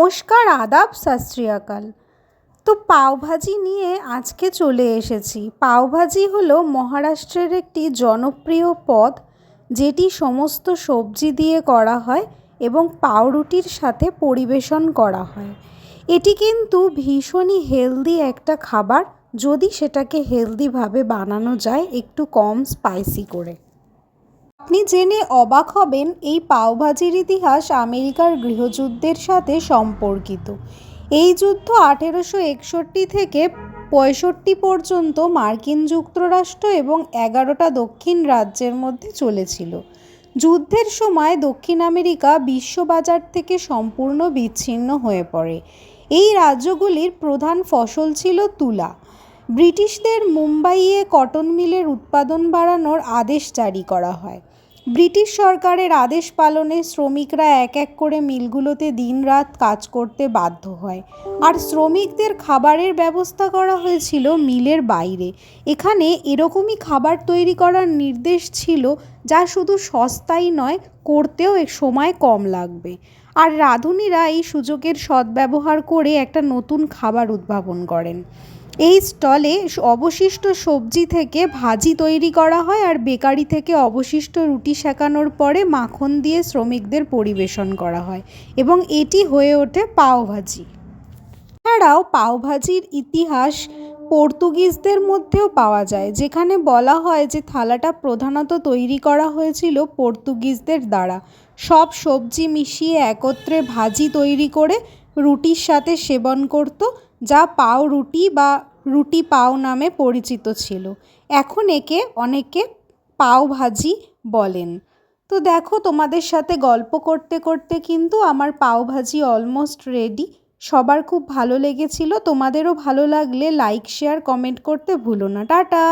নমস্কার, আদাব, সত শ্রী আকাল। তো পাওভাজি নিয়ে আজকে চলে এসেছি। পাওভাজি হলো মহারাষ্ট্রের একটি জনপ্রিয় পদ, যেটি সমস্ত সবজি দিয়ে করা হয় এবং পাউরুটির সাথে পরিবেশন করা হয়। এটি কিন্তু ভীষণই হেলদি একটা খাবার, যদি সেটাকে হেলদিভাবে বানানো যায় একটু কম স্পাইসি করে। আপনি জেনে অবাক হবেন, এই পাওভাজির ইতিহাস আমেরিকার গৃহযুদ্ধের সাথে সম্পর্কিত। এই যুদ্ধ 1861 থেকে 65 পর্যন্ত মার্কিন যুক্তরাষ্ট্র এবং 11টা দক্ষিণ রাজ্যের মধ্যে চলেছিল। যুদ্ধের সময় দক্ষিণ আমেরিকা বিশ্ববাজার থেকে সম্পূর্ণ বিচ্ছিন্ন হয়ে পড়ে। এই রাজ্যগুলির প্রধান ফসল ছিল তুলা। ব্রিটিশদের মুম্বাইয়ে কটন মিলের উৎপাদন বাড়ানোর আদেশ জারি করা হয়। ব্রিটিশ সরকারের আদেশ পালনে শ্রমিকরা এক এক করে মিলগুলোতে দিনরাত কাজ করতে বাধ্য হয়, আর শ্রমিকদের খাবারের ব্যবস্থা করা হয়েছিল মিলের বাইরে। এখানে এরকমই খাবার তৈরি করার নির্দেশ ছিল, যা শুধু সস্তাই নয়, করতেও সময় কম লাগবে। আর রাঁধুনিরা এই সুযোগের সদ্ব্যবহার করে একটা নতুন খাবার উদ্ভাবন করেন। এই স্টলে অবশিষ্ট সবজি থেকে ভাজি তৈরি করা হয়, আর বেকারি থেকে অবশিষ্ট রুটি সেকানোর পরে মাখন দিয়ে শ্রমিকদের পরিবেশন করা হয়, এবং এটি হয়ে ওঠে পাওভাজি। এছাড়াও পাওভাজির ইতিহাস পর্তুগিজদের মধ্যেও পাওয়া যায়, যেখানে বলা হয় যে থালাটা প্রধানত তৈরি করা হয়েছিল পর্তুগিজদের দ্বারা। সব সবজি মিশিয়ে একত্রে ভাজি তৈরি করে রুটির সাথে সেবন করত, যা পাও রুটি বা রুটি পাও নামে পরিচিত ছিল। এখন একে অনেকে পাওভাজি বলেন। তো দেখো, তোমাদের সাথে গল্প করতে করতে কিন্তু আমার পাওভাজি অলমোস্ট রেডি। সবার খুব ভালো লেগেছিল। তোমাদেরও ভালো লাগলে লাইক, শেয়ার, কমেন্ট করতে ভুলো না। টাটা।